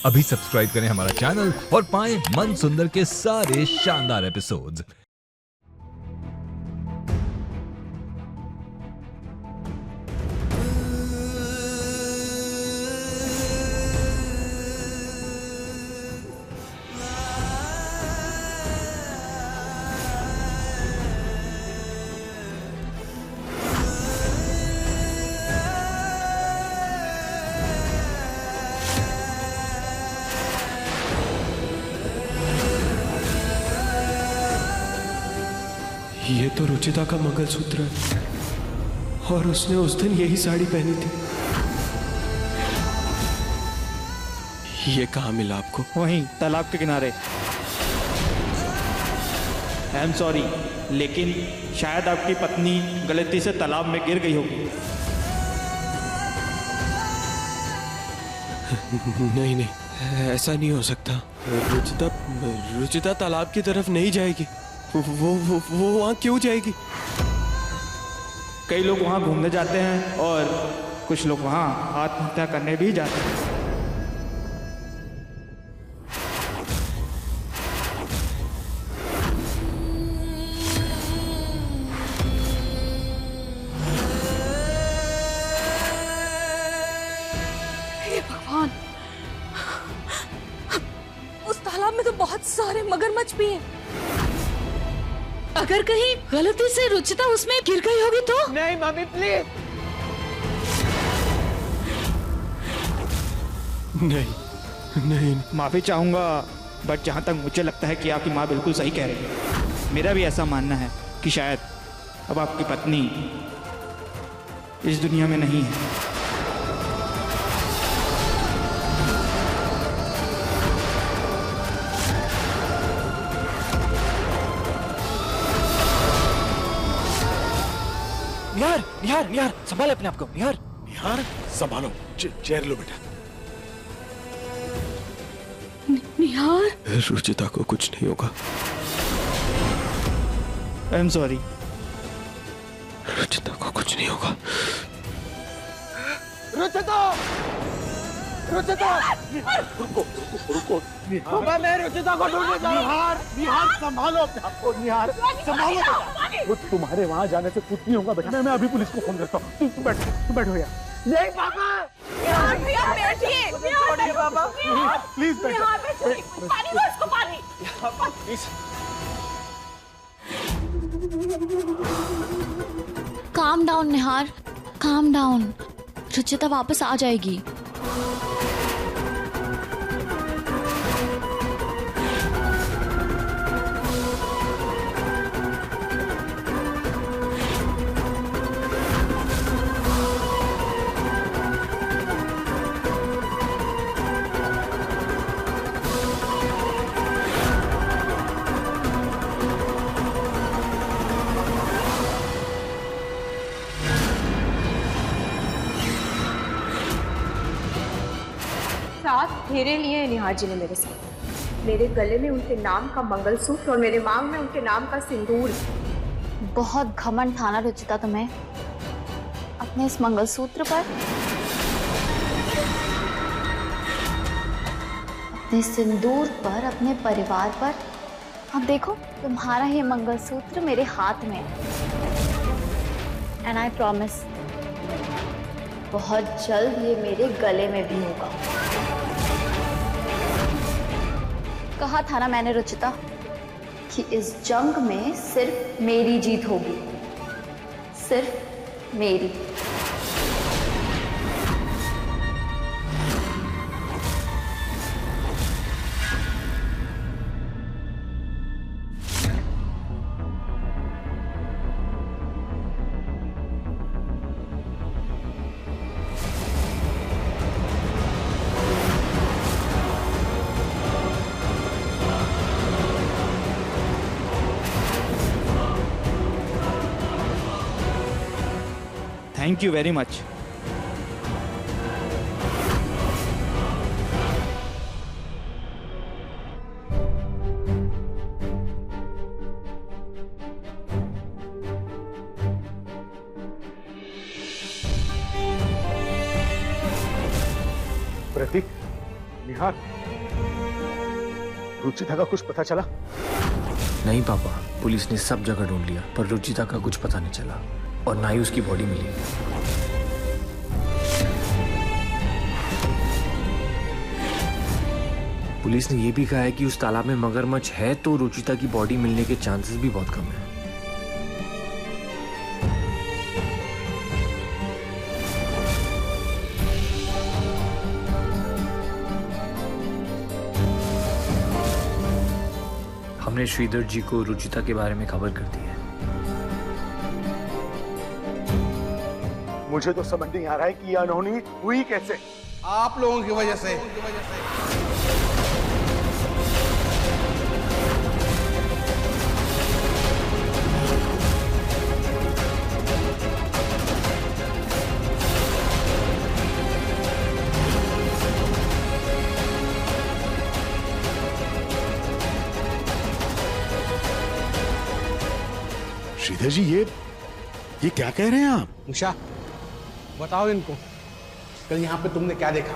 अभी सब्सक्राइब करें हमारा चैनल और पाएं मन सुंदर के सारे शानदार एपिसोड्स। ये तो रुचिता का मंगलसूत्र है और उसने उस दिन यही साड़ी पहनी थी। ये कहाँ मिला आपको? वहीं तालाब के किनारे। आई एम सॉरी, लेकिन शायद आपकी पत्नी गलती से तालाब में गिर गई होगी। नहीं नहीं, ऐसा नहीं हो सकता। रुचिता तालाब की तरफ नहीं जाएगी। वो वहाँ क्यों जाएगी? कई लोग वहाँ घूमने जाते हैं और कुछ लोग वहाँ आत्महत्या करने भी जाते हैं। हे भगवान, उस तालाब में तो बहुत सारे मगरमच्छ भी हैं। अगर कहीं गलती से रुचिता उसमें गिर गई होगी तो? नहीं मम्मी प्लीज। नहीं नहीं, माफी चाहूंगा, बट जहाँ तक मुझे लगता है कि आपकी माँ बिल्कुल सही कह रही है। मेरा भी ऐसा मानना है कि शायद अब आपकी पत्नी इस दुनिया में नहीं है। निहार निहार निहार, संभाल अपने आप को। निहार निहार, संभालो। चेयर लो बेटा। निहार, रुचिता को कुछ नहीं होगा। I am sorry. रुचिता को कुछ नहीं होगा। रुचिता, रुचिता, रुको रुको रुको। निहार, मैं रुचिता को ढूंढने जा रहा हूं। निहार, निहार संभालो अपने आप को। निहार संभालो बेटा। वो तुम्हारे वहां जाने से कुछ नहीं होगा बेटा। मैं अभी पुलिस को फोन करता हूँ। तुम बैठो यार। नहीं पापा, बैठिए बाबा, प्लीज बैठो। पानी दो इसको, पानी। Please. Calm down Nihar, calm down. Ruchita वापस आ जाएगी। सात फेरे लिए हैं निहार जी ने मेरे साथ। मेरे गले में उनके नाम का मंगलसूत्र और मेरे मांग में उनके नाम का सिंदूर। बहुत घमंड था ना रुचिता तुम्हें अपने इस मंगलसूत्र पर, अपने सिंदूर पर, अपने परिवार पर। अब देखो तुम्हारा ये मंगलसूत्र मेरे हाथ में है। एंड आई प्रॉमिस बहुत जल्द ये मेरे गले में भी होगा। कहा था ना मैंने रुचिता कि इस जंग में सिर्फ मेरी जीत होगी, सिर्फ मेरी। Thank you very much. Pratik, Nihar, Ruchita का कुछ पता चला? नहीं पापा, पुलिस ने सब जगह ढूंढ लिया पर रुचिता का कुछ पता नहीं चला और ना ही उसकी बॉडी मिली। पुलिस ने यह भी कहा है कि उस तालाब में मगरमच्छ है तो रुचिता की बॉडी मिलने के चांसेस भी बहुत कम है। हमने श्रीधर जी को रुचिता के बारे में खबर कर दी है। मुझे तो समझ नहीं आ रहा है कि यह अनहोनी हुई कैसे। आप लोगों की वजह से। श्रीधर जी, ये क्या कह रहे हैं आप? उषा, बताओ इनको कल यहाँ पे तुमने क्या देखा?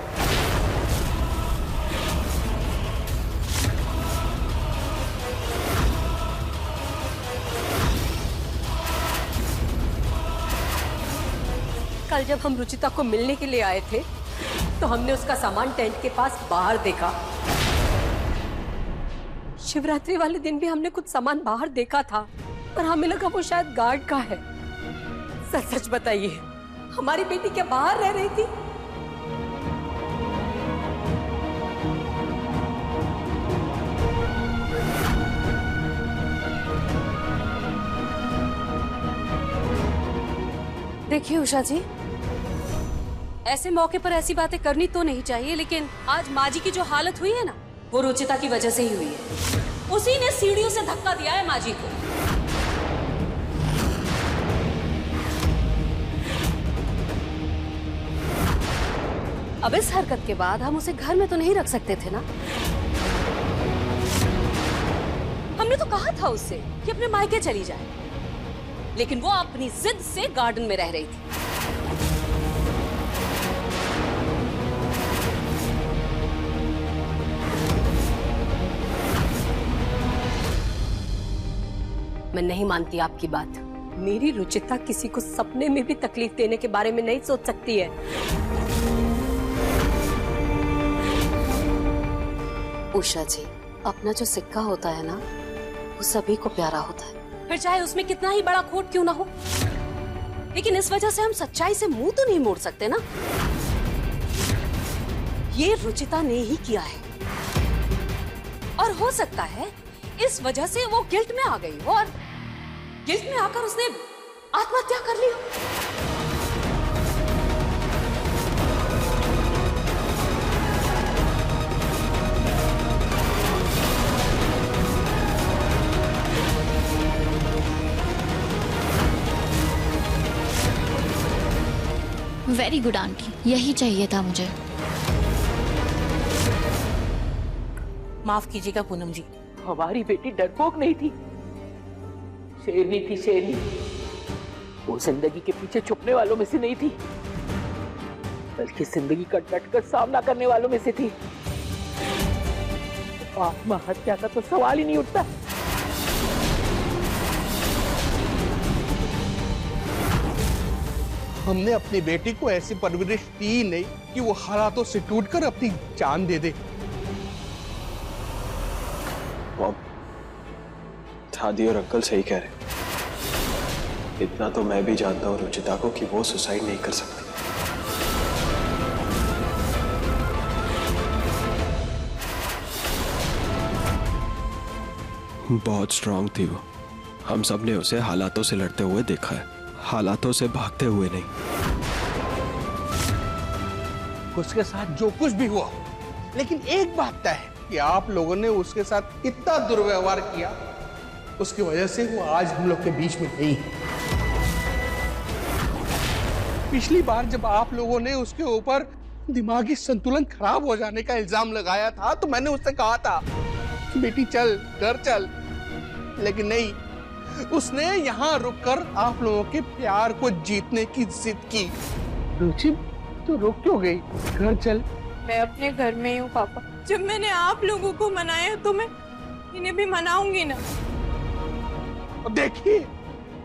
कल जब हम रुचिता को मिलने के लिए आए थे तो हमने उसका सामान टेंट के पास बाहर देखा। शिवरात्रि वाले दिन भी हमने कुछ सामान बाहर देखा था पर हमें लगा वो शायद गार्ड का है। सच सच बताइए, हमारी बेटी क्या बाहर रह रही थी? देखिए उषा जी, ऐसे मौके पर ऐसी बातें करनी तो नहीं चाहिए, लेकिन आज माँ जी की जो हालत हुई है ना, वो रुचिता की वजह से ही हुई है। उसी ने सीढ़ियों से धक्का दिया है माँ जी को। अब इस हरकत के बाद हम उसे घर में तो नहीं रख सकते थे ना। हमने तो कहा था उससे कि अपने मायके चली जाए, लेकिन वो अपनी जिद से गार्डन में रह रही थी। मैं नहीं मानती आपकी बात। मेरी रुचिता किसी को सपने में भी तकलीफ देने के बारे में नहीं सोच सकती है। उषा जी, अपना जो सिक्का होता है ना, वो सभी को प्यारा होता है, फिर चाहे उसमें कितना ही बड़ा खोट क्यों ना हो। लेकिन इस वजह से हम सच्चाई से मुंह तो नहीं मोड़ सकते ना। ये रुचिता ने ही किया है और हो सकता है इस वजह से वो गिल्ट में आ गई और गिल्ट में आकर उसने आत्महत्या कर ली। वेरी गुड आंटी, यही चाहिए था मुझे। माफ कीजिएगा पूनम जी, हमारी बेटी डरपोक नहीं थी, शेरनी थी, शेरनी। वो जिंदगी के पीछे छुपने वालों में से नहीं थी, बल्कि जिंदगी का डटकर सामना करने वालों में से थी। आत्महत्या का तो सवाल ही नहीं उठता। हमने अपनी बेटी को ऐसी परवरिश दी नहीं कि वो हालातों से टूटकर अपनी जान दे दे। दादी और अंकल सही कह रहे। इतना तो मैं भी जानता हूँ रुचिता को कि वो सुसाइड नहीं कर सकती। बहुत स्ट्रांग थी वो। हम सब ने उसे हालातों से लड़ते हुए देखा है, हालातों से भागते हुए नहीं। उसके साथ जो कुछ भी हुआ, लेकिन एक बात तय है कि आप लोगों ने उसके साथ इतना दुर्व्यवहार किया, उसकी वजह से वो आज हम लोग के बीच में नहीं है। पिछली बार जब आप लोगों ने उसके ऊपर दिमागी संतुलन खराब हो जाने का इल्जाम लगाया था तो मैंने उससे कहा था कि बेटी चल, घर चल, लेकिन नहीं, उसने यहाँ रुककर आप लोगों के प्यार को जीतने की जिद की। रुचि तो रुक क्यों गई? घर चल, मैं अपने घर में ही हूँ पापा। जब मैंने आप लोगों को मनाया तो मैं इन्हें भी मनाऊंगी ना। देखिए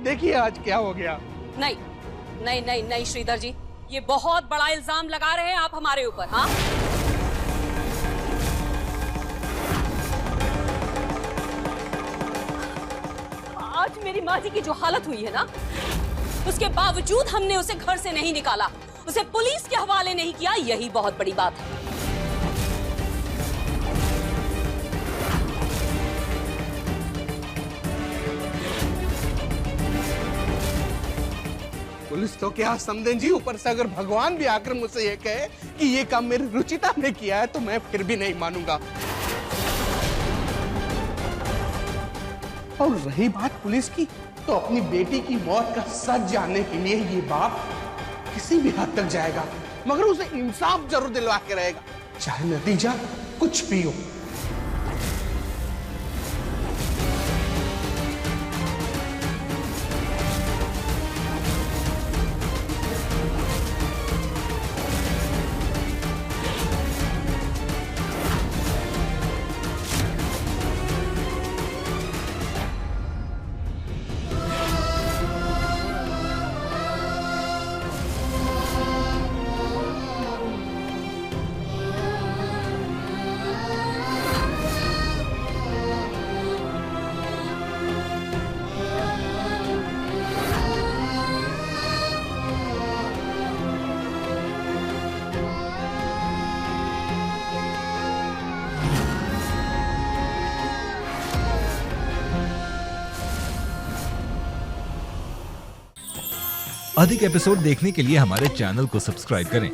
देखिए आज क्या हो गया। नहीं नहीं नहीं नहीं श्रीधर जी, ये बहुत बड़ा इल्जाम लगा रहे हैं आप हमारे ऊपर। हाँ, आज मेरी माँ जी की जो हालत हुई है ना, उसके बावजूद हमने उसे घर से नहीं निकाला, उसे पुलिस के हवाले नहीं किया, यही बहुत बड़ी बात है। पुलिस तो क्या समझें जी, ऊपर से अगर भगवान भी आकर मुझसे ये कहे कि ये काम मेरी रुचिता ने किया है तो मैं फिर भी नहीं मानूंगा। और रही बात पुलिस की, तो अपनी बेटी की मौत का सच जानने के लिए ये बाप किसी भी हद तक जाएगा, मगर उसे इंसाफ जरूर दिलवा के रहेगा, चाहे नतीजा कुछ भी हो। अधिक एपिसोड देखने के लिए हमारे चैनल को सब्सक्राइब करें